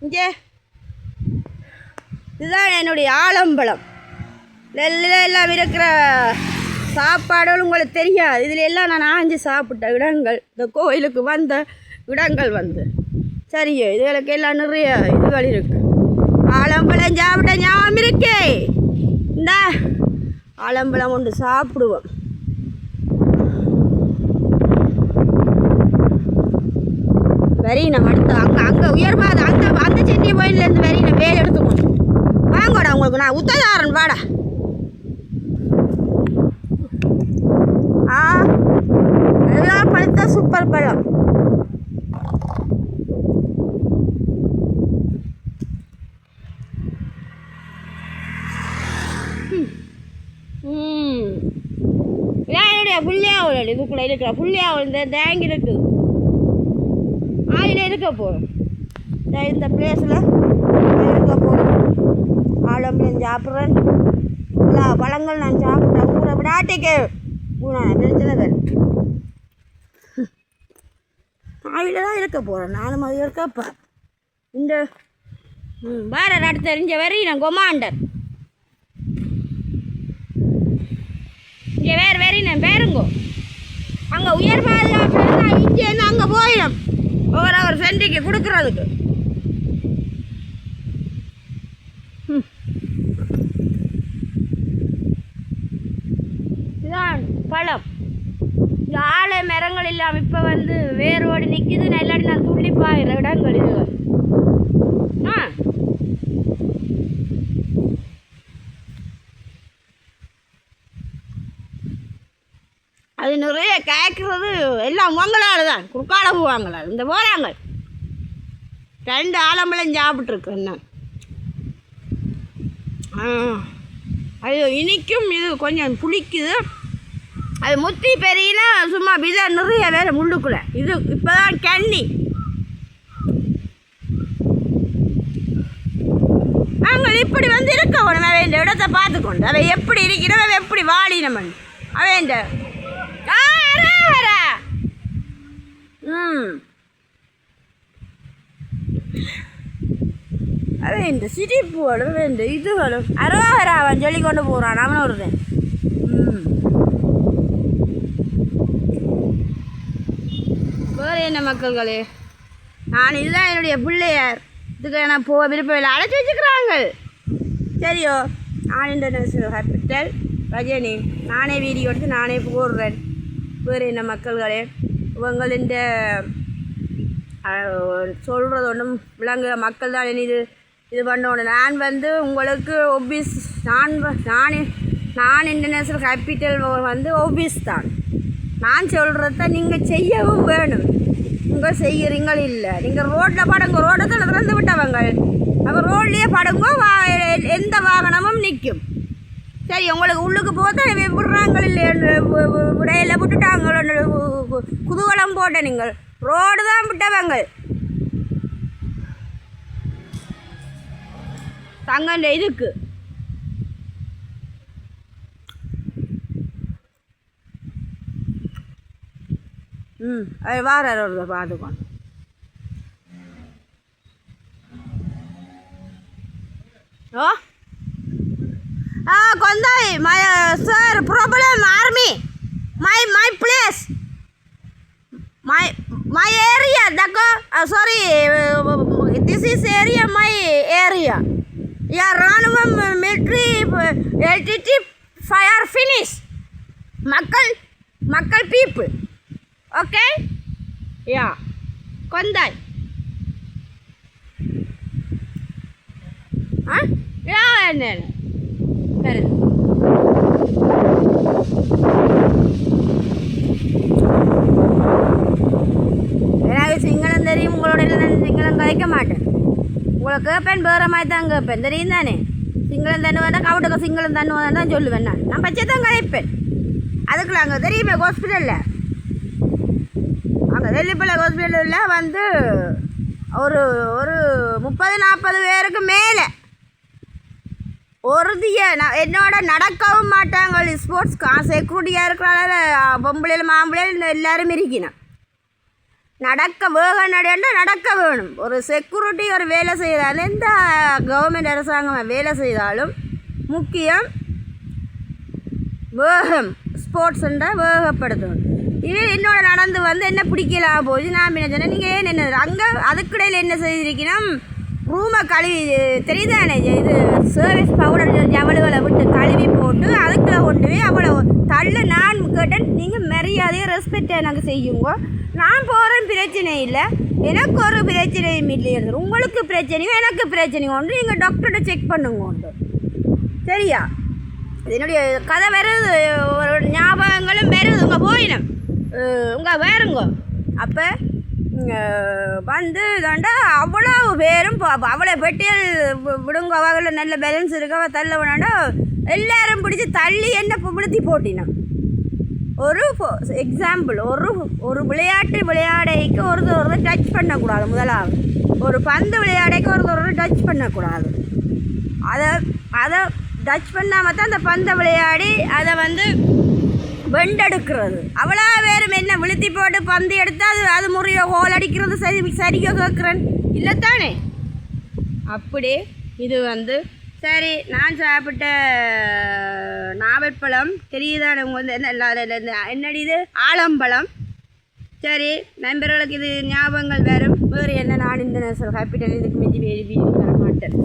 இங்கே இதுதான் என்னுடைய ஆலம்பலம். எல்லாம் இருக்கிற சாப்பாடுகள் உங்களுக்கு தெரியாது. இதில் எல்லாம் நான் ஆஞ்சு சாப்பிட்ட இடங்கள், இந்த கோயிலுக்கு வந்த இடங்கள் வந்து சரியோ. இதுகளுக்கு எல்லாம் நிறைய இதுகள் இருக்கு. ஆலம்பலம் சாப்பிட்ட ஞாபகம் இருக்கே. இந்த ஆலம்பலம் ஒன்று சாப்பிடுவோம். வரி நம்ம அடுத்து அங்கே உயர்வாத அந்த சென்னை கோயிலேருந்து வரி நம்ம வேலை எடுத்துக்கணும். வாங்கடா, உங்களுக்கு நான் உத்ததாரன் வாடா. அதெல்லாம் பழுத்தா சூப்பர் பழம். என்னுடைய புள்ளியாவல் இதுக்குள்ள இருக்கிற புள்ளியாவல் இந்த தேங்கி இருக்குது. ஆயில இருக்க போகிறோம். இந்த பிளேஸில் இருக்க போகிறோம். ஆலம்பலம் சாப்பிட்றேன். எல்லா பழங்கள் நான் சாப்பிட்றேன். ஊரை விடாட்டிக்கு பிரச்சனை வேறு. ஆயில தான் இருக்க போகிறேன். நானும் அது இருக்கப்பா. இந்த வேற நாட்டு தெரிஞ்ச வரையும் நான் கொமாண்டர். இங்கே வேறு வரையும் நான் பேருங்கோ. அங்கே உயர் பாதுகாப்பு நான் இங்கேருந்து அங்கே போயிடும் ஒரு சென்டிக்கு கொடுக்குறதுக்கு. இதுதான் பழம். இந்த ஆலை மரங்கள் இல்லாமல் இப்போ வந்து வேரோடு நிற்கிது. நல்லாடி நான் துள்ளிப்பாயிர இடங்கள் இதுகள். அது நிறைய கேட்குறது எல்லாம் உங்களால் தான். குறுக்கால போவாங்களா இந்த போகிறாங்க. 2 ஆலம்பலம் சாப்பிட்ருக்கு. என்ன அது இனிக்கும், இது கொஞ்சம் புளிக்குது. அது முத்தி பெரியனா சும்மா விதை நிறைய வேறு முள்ளுக்குள்ள. இது இப்போ தான் கண்ணி. நாங்கள் இப்படி வந்து இருக்க உடனே அவன் இடத்தை பார்த்துக்கொண்டு அவன் எப்படி இருக்கிறவன், அவன் எப்படி வாழினமன் அவன் அவன் இந்த சிரிப்புகளும் இந்த இதுகளும் அரோகராவன் சொல்லி கொண்டு போகிறான். அவன் ஒருத்தன். வேறு என்ன மக்கள்களே, நான் இதுதான் என்னுடைய பிள்ளையார். இதுக்கு நான் போக விருப்பமில்லை. அழைச்சி வச்சுக்கிறாங்க. சரியோ, நான் இன்டர்நேஷ்னல் ஹாஸ்பிட்டல் ரஜினி நானே வீடியோ எடுத்து நானே போடுறேன். வேறு என்ன மக்கள்களே, இவங்கள் இந்த சொல்கிறது ஒன்றும் விளங்குற மக்கள் தான் இது பண்ணணும். நான் வந்து உங்களுக்கு ஒபிஸ் நான் இன்டர்நேஷ்னல் கேபிட்டல் வந்து ஒபிஸ் தான். நான் சொல்கிறத நீங்கள் செய்யவும் வேணும். நீங்கள் செய்கிறீங்கள் இல்லை. நீங்கள் ரோட்டில் படுங்க. ரோட்டை தான் திறந்து விட்டவங்க. அப்போ ரோட்லேயே படுங்க. எந்த வாகனமும் நிற்கும். சரி, உங்களுக்கு உள்ளுக்கு போத்தா விடுறாங்க இல்லை, விடையில் விட்டுட்டாங்க. குதூகலம் போட்ட நீங்கள் ரோடு தான் விட்டவங்க. தங்கண்ட இதுக்கு அது வார பார்த்துக்கோங்க. ஓ Kondai, my sir, problem army, my place, my area. Dako, sorry, this is area, my area. Yeah, Ranvam military, LTT, fire finish. Makkal people. Okay? Yeah. Kondai. Huh? Yeah, and then. எனக்கு சிங்களம் தெரியும். உங்களோட சிங்களம் கதைக்க மாட்டேன். உங்களை கேட்பேன், வேற மாதிரி தான் கேட்பேன். தெரியும் தானே. சிங்களம் தண்ணுவதா கவுட்டுக்க சிங்களம் தண்ணுவதான் தான் சொல்லுவேன். நான் பச்சை தான் கதைப்பேன். அதுக்குள்ள அங்கே தெரியுமே ஹாஸ்பிட்டலில், அங்கே வெள்ளிப்பள்ளி ஹாஸ்பிட்டலில் வந்து ஒரு 30-40 பேருக்கு மேலே நான் என்னோட நடக்கவும் மாட்டாங்க. ஸ்போர்ட்ஸ் செக்யூரிட்டியாக இருக்கிறால பொம்பளையில் மாம்பளையில் எல்லாரும் இருக்கணும். நடக்க வேக நடண்டா நடக்க வேணும். ஒரு செக்யூரிட்டி ஒரு வேலை செய்தாலும் எந்த கவர்மெண்ட் அரசாங்கம் வேலை செய்தாலும் முக்கியம் வேகம். ஸ்போர்ட்ஸுன்றா வேகப்படுத்தணும். இது என்னோட நடந்து வந்து என்ன பிடிக்கலாம் போச்சு. நான் என்ன சொன்னேன், நீங்கள் ஏன் என்ன அங்கே அதுக்கிடையில் என்ன செய்திருக்கணும், ரூமை கழுவி தெரியுதானே இது சர்வீஸ் பவுடர் ஜவலுகளை விட்டு கழுவி போட்டு அதுக்குள்ளே கொண்டு போய் அவ்வளோ தள்ள. நான் கேட்டேன், நீங்கள் மரியாதையை ரெஸ்பெக்ட் எனக்கு செய்யுங்க. நான் போகிறேன், பிரச்சனை இல்லை, எனக்கு ஒரு பிரச்சனையும் இல்லை. உங்களுக்கு பிரச்சனையும் எனக்கு பிரச்சனையும் ஒன்று, நீங்கள் டாக்டர்கிட்ட செக் பண்ணுங்க உண்டு. சரியா? என்னுடைய கதை வருது, ஒரு ஞாபகங்களும் வருது. உங்கள் போயிடும் உங்கள் வேறுங்க. அப்போ வந்து தாண்டா அவ்வளோ பேரும் அவ்வளோ பெட்டியல் விடுங்க. அவங்கள நல்ல பேலன்ஸ் இருக்க தள்ள வேணாண்டா எல்லாரும் பிடிச்சி தள்ளி என்ன விழுத்தி போட்டினோம். ஒரு எக்ஸாம்பிள், ஒரு விளையாட்டு விளையாடைக்கு ஒருத்தர் டச் பண்ணக்கூடாது. முதலாவது ஒரு பந்து விளையாடைக்கு ஒருத்தர் டச் பண்ணக்கூடாது. அதை டச் பண்ணாமல் தான் அந்த பந்தை விளையாடி அதை வந்து வெண்டெடுக்கிறது. அவ்வளோ பேரும் என்ன விழுத்தி போட்டு பந்து எடுத்தால் அது முறையோ கோல் அடிக்கிறது சரியோ கேட்குறேன் இல்லைத்தானே? அப்படி இது வந்து சரி. நான் சாப்பிட்ட நாவற்பழம் தெரியுதானே உங்க வந்து என்னடி இது ஆலம்பழம். சரி, நண்பர்களுக்கு இது ஞாபகங்கள் வேறு என்ன. நான் இந்த நேஷனல் கேபிட்டல் இதுக்கு மிஞ்சி தர மாட்டேன்.